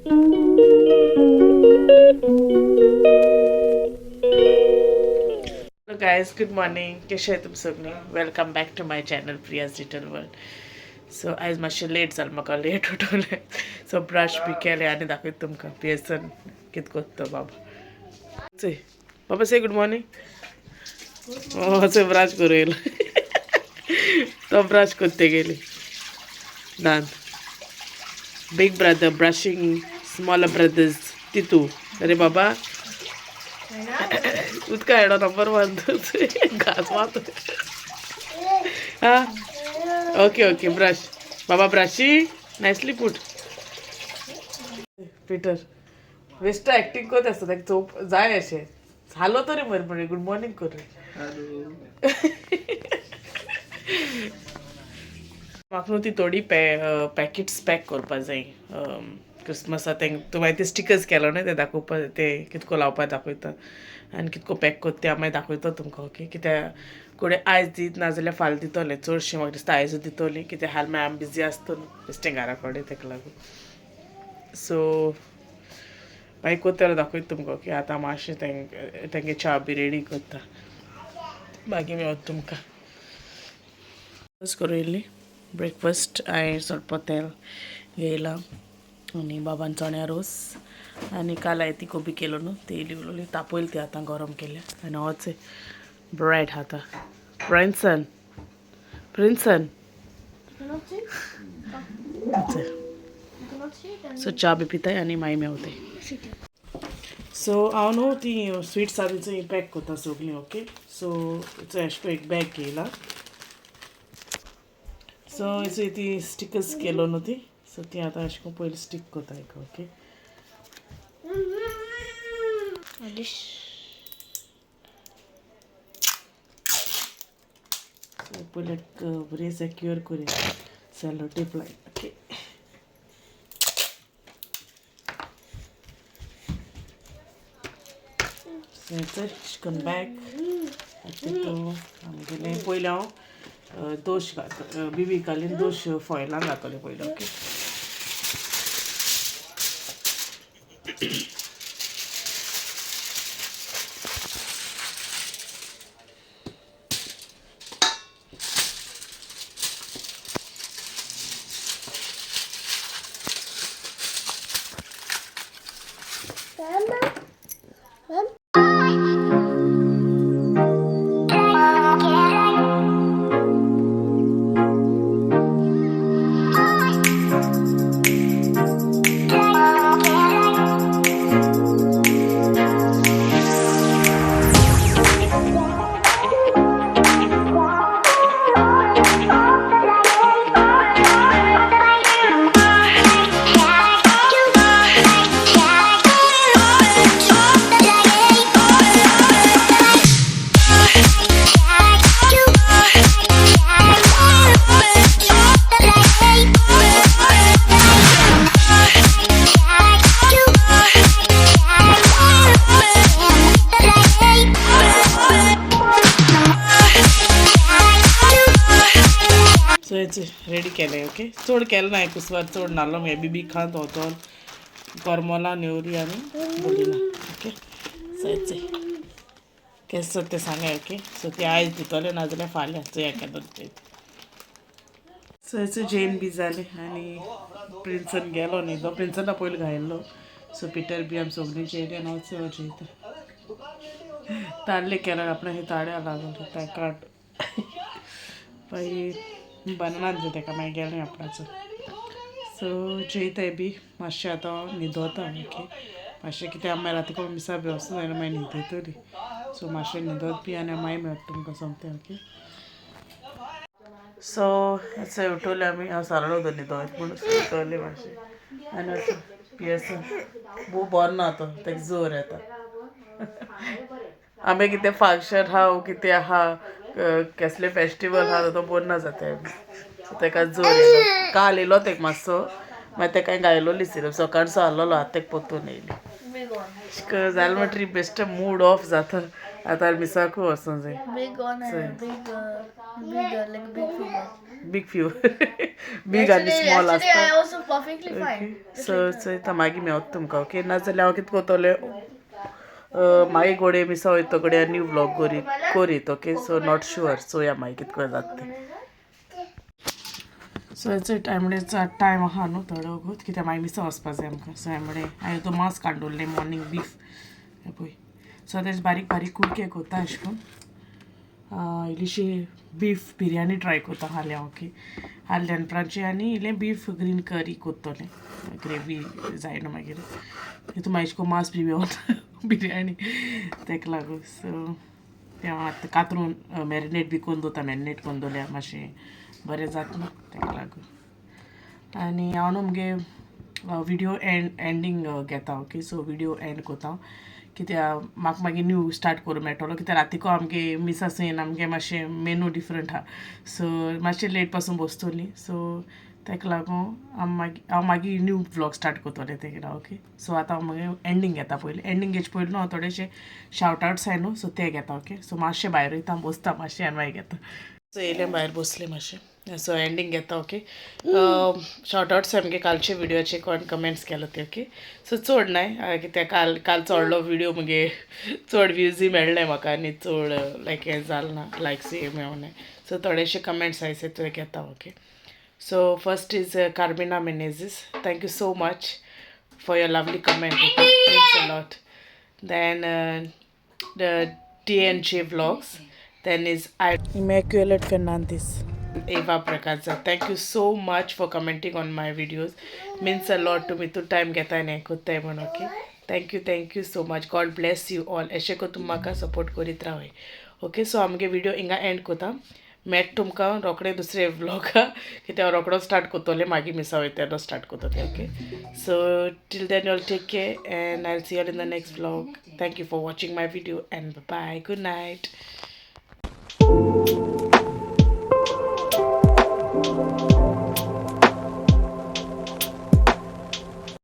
Hello guys, good morning. कसे आहे तुम्ही सगळे? Welcome back to my channel Priya's detail world. So आज मातशें लेट जालें म्हाका लेट उठवलें. सो ब्रश बी केलें आनी दाखयता तुमकां पियसन कितें करता बाबा. चय बाबा से गुड मॉर्निंग. चय ब्रश करूं येयलो. तो ब्रश करते गेली. Done. Big brother brushing smaller brothers Titu. अरे बाबा उदका हेडो नंबर 1 घास मारतो. हाँ ओके ओके ब्रश बाबा ब्रशी nicely put. Peter best acting करत असतो ताका चोप जाय अशें झालो तरी बरें बरें गुड मॉर्निंग कर. म्हाका न्हू ती थोडी पॅकेट्स पॅक करपा जाय क्रिसमसा तें तूं मागीर ते स्टिकर्स केलो न्हय ते दाखोवपा ते कितको लावपा दाखयता आनी कितको पॅक करता ते हांव मागीर दाखयता तुमकां. ओके कित्याक कोणें आयज दीत नाजाल्यार फाल्यां दितोलें चडशें म्हाका दिसता आयजूच दितोलीं कित्याक हाल मागीर आमी बिजी आसता न्हू बेश्टें घरा कडेन तेका लागून. सो मागीर कोत्तार दाखयता तुमकां ओके. आतां मातशें तेंगे च्या बी रेडी करता मागीर मेळटा तुमकां. करूं येयली ब्रेकफास्ट हांवें ಸ್ವಲ್ಪ तेल घेयलां आनी बाबान चण्या रोस आनी काल हांवें ती कोबी केलो न्हू ती इल्ली उलोली तापयली ती आतां गरम केल्या आनी होच ब्रेड खाता. प्रिन्सन प्रिन्सन सो च्या बी पिताय आनी मागीर मेवताय. सो हांव न्हू ती स्वीट्सां बी चोय पॅक करता सगळीं ओके. सो एश को एक बॅग घेयला. सो हेचो ती स्टिकर्स केलो न्हू ती सो ती आतां अशें करून पयलीं स्टीक करता एक ओके. सो पयलीं बरी सेक्युअर करून सेलो टेप लायन ओके. सो हेचो चिकन बॅग आमगेलें पयलीं हांव दोश बिबी घालीन दोश फॉयलान घातले पयलीं ओके. सो हेच रेडी केलें ओके. चड केलें ना कुसवार चड नासलो हे बीबी खात होतो करमला नेवरी आनी बोलिना ओके. सो हेचें केस ते सांगे ओके. सो ती आयज दितले नाजाल्यार फाल्यां चो हें सो हेचो जेन बी जालें आनी प्रिन्सन गेलो न्ही तो प्रिन्सना पयलीं घायल्लो. सो पिटर बी आमी सगळीं जेयली आनी हांव जेयता. ताल्ले केल्यार आपणें ही ताड्या लागून ताका काट मागीर बनाना दिता ताका मागीर गेलें आपणाचो. सो जेयताय बी मातशें आतां न्हिदोता ओके. मातशें कितें आमी राती कोण मिसा बी वचना जाल्यार मागीर न्हिदयतली. सो मातशें न्हिदोत बी आनी मागीर मेळटा तुमकां सोमतें ओके. सो अशें उठवलें आमी हांव सारलो उदक न्हिदोत पूण उठवलें मातशें आनी अशें पियेसन बू बरो ना तो ताका जोर येता. आमी कितें फंक्शन आहा कितें आहा कसलें फेस्टिवल आहा तो बरो जाता ताका जोर येयलो. काल येयलो ताका मातसो मागीर ताका घायलोली सिरप सकाळचो हाडलोलो आतां ताका पोत्तून येयली. जालें म्हणटरी बेश्टें मूड ऑफ जाता आतां मिसाकू वचूं जाय Big on a big fever. Big few big आनी स्मॉल Yesterday I आसता was perfectly fine. Just so like that. चोयता मागीर मेवता तुमकां ओके नाजाल्यार हांव कितें कोतोलें मागीर घोडये मिसा वयता घोडये न्यू व्लॉग कोरीत ओके सो नॉट शुअर चोया मागीर कितें कोन्न जाता तें सो हेचो टायमडेचा टायम आहा न्हू थोडो वगूत कित्याक मागीर मिसा वचपा जाय आमकां सो हेमुळे हांवें तो मांस काडूल्लें मॉर्निंग बीफ हें पळय सो तेजे बारीक बारीक कुडके कोता अशें करून इल्लीशी बीफ बिरयानी ट्राय कोता हाल्या ओके हाल्ल्यान फ्रांची आनी इल्लें बीफ ग्रीन करी कोत्तोलें ग्रेवी जायना मागीर तितून मागीर अशें करून मांस बी मेवना बिरयानी तेका लागून सो तें आतां कातरून मॅरिनेट बी कोन्न दवरता मॅरिनेट कोन्न दवरल्यार मातशें बरें जाता न्हू तेका लागून आनी हांव न्हू मुगे विडियो एंडींग घेता ओके सो विडियो एंड कोता कित्याक म्हाका मागीर न्यू स्टार्ट करूं मेळटलो कित्याक रातीको आमगे मिसा सयन आमगे मातशें मेनू डिफरंट आहा सो मातशें लेट पासून बसतली सो तेका लागून हांव मागीर न्यू व्लॉग स्टार्ट कोतोलें तेका ओके सो आतां हांव मागीर एंडींग घेता पयलीं एंडींग घेवचे पयलीं न्हू हांव थोडेशे शावट आवट्स आहाय न्हू सो ते घेता ओके सो मातशें भायर वयता बसता मातशें आनी मागीर घेता सो येयलें भायर बसलें मातशें सो एंडींग घेता ओके शॉर्ट आवट्स आमगे कालचे विडियोचे कोण कमेंट्स केलो ते ओके सो चड नाय कित्याक काल चोडलो विडियो मुगे चड व्यूजय मेळ्ळे म्हाका आनी चड लायक हें जालें ना लायक्सूय मेवनाय सो थोडेशे कमेंट्स आहाय ते घेता okay so first is Carmina Menezes thank you so much for your lovely comment. Okay? Thanks a lot. Then the TNJ vlogs. Then is Immaculate Fernandez. Eva Prakaza. Thank you so much for commenting on my videos. Means a lot to me. To time get an okay. Thank you so much. God bless you all. अशें को तुमकां support करीत रावय. Okay so आमगे video हिंगा end कोता मेट तुमकां रोखडे दुसरे व्लॉगा कित्याक रोखडो स्टार्ट कोतोलें मागीर मिसा वयता स्टार्ट कोतोलें okay so till then all take care and I will see you in the next vlog thank you for watching my video and bye good night